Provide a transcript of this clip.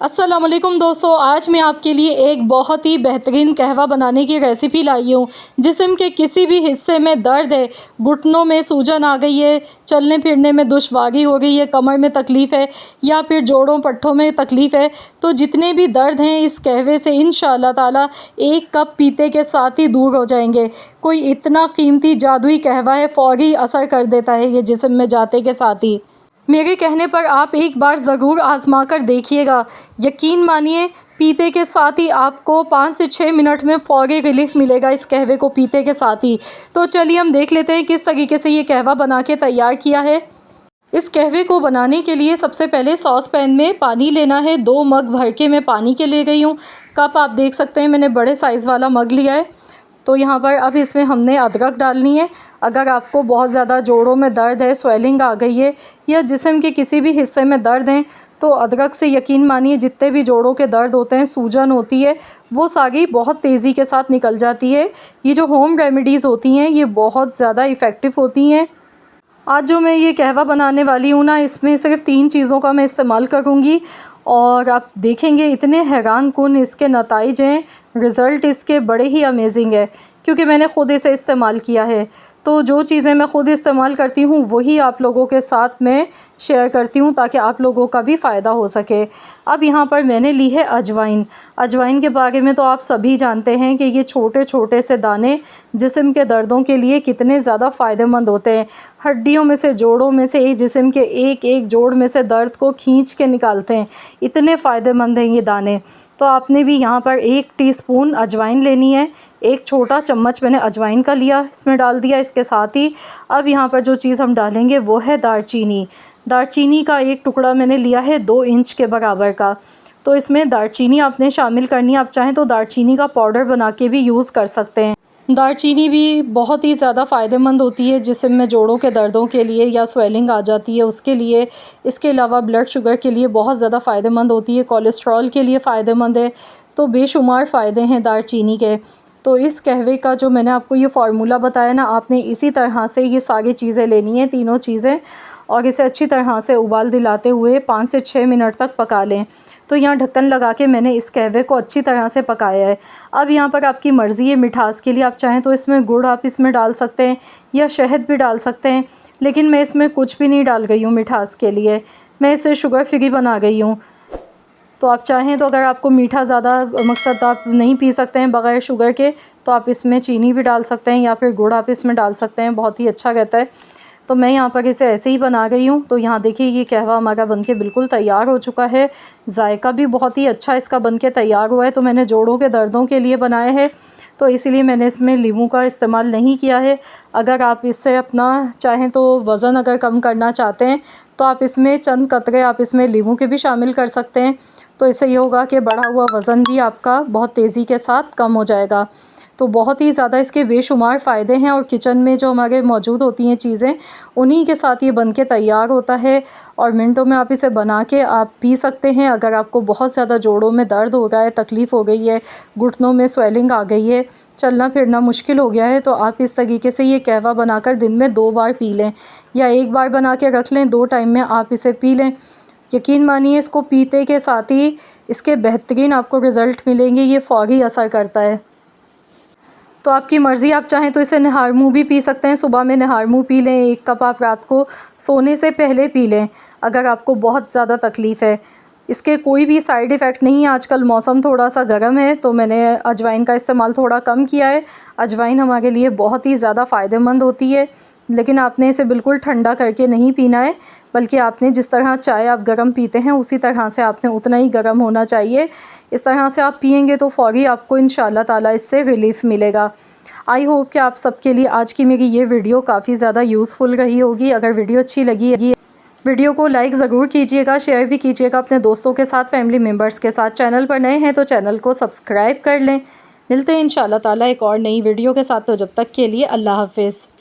अस्सलाम वालेकुम दोस्तों, आज मैं आपके लिए एक बहुत ही बेहतरीन कहवा बनाने की रेसिपी लाई हूँ। जिस्म के किसी भी हिस्से में दर्द है, घुटनों में सूजन आ गई है, चलने फिरने में दुश्वारी हो गई है, कमर में तकलीफ़ है या फिर जोड़ों पट्ठों में तकलीफ़ है, तो जितने भी दर्द हैं इस कहवे से इंशाअल्लाह ताला 1 कप पीते के साथ ही दूर हो जाएंगे। कोई इतना कीमती जादुई कहवा है, फ़ौरी असर कर देता है ये जिस्म में जाते के साथ ही। मेरे कहने पर आप एक बार ज़रूर आज़मा कर देखिएगा। यकीन मानिए, पीते के साथ ही आपको 5 से 6 मिनट में फ़ौरी रिलीफ़ मिलेगा इस कहवे को पीते के साथ ही। तो चलिए हम देख लेते हैं किस तरीके से ये कहवा बना के तैयार किया है। इस कहवे को बनाने के लिए सबसे पहले सॉस पैन में पानी लेना है। 2 मग भर के मैं पानी के ले गई हूँ। कप आप देख सकते हैं, मैंने बड़े साइज़ वाला मग लिया है। तो यहाँ पर अब इसमें हमने अदरक डालनी है। अगर आपको बहुत ज़्यादा जोड़ों में दर्द है, स्वेलिंग आ गई है या जिस्म के किसी भी हिस्से में दर्द हैं, तो अदरक से यकीन मानिए जितने भी जोड़ों के दर्द होते हैं, सूजन होती है, वो सारी बहुत तेज़ी के साथ निकल जाती है। ये जो होम रेमेडीज़ होती हैं ये बहुत ज़्यादा इफ़ेक्टिव होती हैं। आज जो मैं ये कहवा बनाने वाली हूँ ना, इसमें सिर्फ 3 चीज़ों का मैं इस्तेमाल करूँगी और आप देखेंगे इतने हैरान कुन इसके नताइज हैं। रिज़ल्ट इसके बड़े ही अमेजिंग है क्योंकि मैंने ख़ुद इसे इस्तेमाल किया है। तो जो चीज़ें मैं ख़ुद इस्तेमाल करती हूँ वही आप लोगों के साथ मैं शेयर करती हूँ ताकि आप लोगों का भी फ़ायदा हो सके। अब यहाँ पर मैंने ली है अजवाइन। अजवाइन के बारे में तो आप सभी जानते हैं कि ये छोटे छोटे से दाने जिस्म के दर्दों के लिए कितने ज़्यादा फ़ायदेमंद होते हैं। हड्डियों में से, जोड़ों में से, जिस्म के एक एक जोड़ में से दर्द को खींच के निकालते हैं। इतने फ़ायदेमंद हैं ये दाने। तो आपने भी यहाँ पर 1 टीस्पून अजवाइन लेनी है। 1 छोटा चम्मच मैंने अजवाइन का लिया, इसमें डाल दिया। इसके साथ ही अब यहाँ पर जो चीज़ हम डालेंगे वो है दालचीनी। दालचीनी का 1 टुकड़ा मैंने लिया है 2 इंच के बराबर का। तो इसमें दालचीनी आपने शामिल करनी है। आप चाहें तो दालचीनी का पाउडर बना के भी यूज़ कर सकते हैं। दालचीनी भी बहुत ही ज़्यादा फ़ायदेमंद होती है जिस्म में जोड़ों के दर्दों के लिए या स्वेलिंग आ जाती है उसके लिए। इसके अलावा ब्लड शुगर के लिए बहुत ज़्यादा फ़ायदेमंद होती है, कोलेस्ट्रॉल के लिए फ़ायदेमंद है। तो बेशुमार फ़ायदे हैं दालचीनी के। तो इस कहवे का जो मैंने आपको ये फ़ॉर्मूला बताया ना, आपने इसी तरह से ये सारी चीज़ें लेनी है, तीनों चीज़ें, और इसे अच्छी तरह से उबाल दिलाते हुए 5 से 6 मिनट तक पका लें। तो यहाँ ढक्कन लगा के मैंने इस कहवे को अच्छी तरह से पकाया है। अब यहाँ पर आपकी मर्ज़ी है, मिठास के लिए आप चाहें तो इसमें गुड़ आप इसमें डाल सकते हैं या शहद भी डाल सकते हैं, लेकिन मैं इसमें कुछ भी नहीं डाल गई हूँ मिठास के लिए। मैं इसे शुगर फ्री बना गई हूँ। तो आप चाहें तो अगर आपको मीठा ज़्यादा मकसद आप नहीं पी सकते हैं बग़ैर शुगर के, तो आप इसमें चीनी भी डाल सकते हैं या फिर गुड़ आप इसमें डाल सकते हैं, बहुत ही अच्छा रहता है। तो मैं यहाँ पर इसे ऐसे ही बना गई हूँ। तो यहाँ देखिए ये कहवा हमारा बनके बिल्कुल तैयार हो चुका है। जायका भी बहुत ही अच्छा इसका बनके तैयार हुआ है। तो मैंने जोड़ों के दर्दों के लिए बनाया है, तो इसीलिए मैंने इसमें नींबू का इस्तेमाल नहीं किया है। अगर आप इससे अपना चाहें तो वज़न अगर कम करना चाहते हैं तो आप इसमें चंद कतरे आप इसमें नींबू के भी शामिल कर सकते हैं। तो इससे ये होगा कि बढ़ा हुआ वज़न भी आपका बहुत तेज़ी के साथ कम हो जाएगा। तो बहुत ही ज़्यादा इसके बेशुमार फ़ायदे हैं और किचन में जो हमारे मौजूद होती हैं चीज़ें, उन्हीं के साथ ये बनके तैयार होता है और मिनटों में आप इसे बना के आप पी सकते हैं। अगर आपको बहुत ज़्यादा जोड़ों में दर्द हो रहा है, तकलीफ़ हो गई है, घुटनों में स्वेलिंग आ गई है, चलना फिरना मुश्किल हो गया है, तो आप इस तरीके से ये कहवा बनाकर दिन में 2 बार पी लें या 1 बार बना के रख लें, 2 टाइम में आप इसे पी लें। यकीन मानिए इसको पीते के साथ ही इसके बेहतरीन आपको रिज़ल्ट मिलेंगे। ये फ़ौरी असर करता है। तो आपकी मर्ज़ी, आप चाहें तो इसे निहार मुँह भी पी सकते हैं। सुबह में निहार मुँह पी लें, 1 कप आप रात को सोने से पहले पी लें अगर आपको बहुत ज़्यादा तकलीफ़ है। इसके कोई भी साइड इफ़ेक्ट नहीं है। आजकल मौसम थोड़ा सा गर्म है तो मैंने अजवाइन का इस्तेमाल थोड़ा कम किया है। अजवाइन हमारे लिए बहुत ही ज़्यादा फ़ायदेमंद होती है, लेकिन आपने इसे बिल्कुल ठंडा करके नहीं पीना है, बल्कि आपने जिस तरह चाय आप गर्म पीते हैं उसी तरह से आपने उतना ही गर्म होना चाहिए। इस तरह से आप पिएंगे तो फ़ौरी आपको इंशाअल्लाह ताला इससे रिलीफ़ मिलेगा। आई होप कि आप सबके लिए आज की मेरी ये वीडियो काफ़ी ज़्यादा यूज़फुल रही होगी। अगर वीडियो अच्छी लगी वीडियो को लाइक ज़रूर कीजिएगा, शेयर भी कीजिएगा अपने दोस्तों के साथ, फैमिली मेम्बर्स के साथ। चैनल पर नए हैं तो चैनल को सब्सक्राइब कर लें। मिलते हैं इंशाअल्लाह ताला एक और नई वीडियो के साथ। तो जब तक के लिए अल्लाह हाफ़िज़।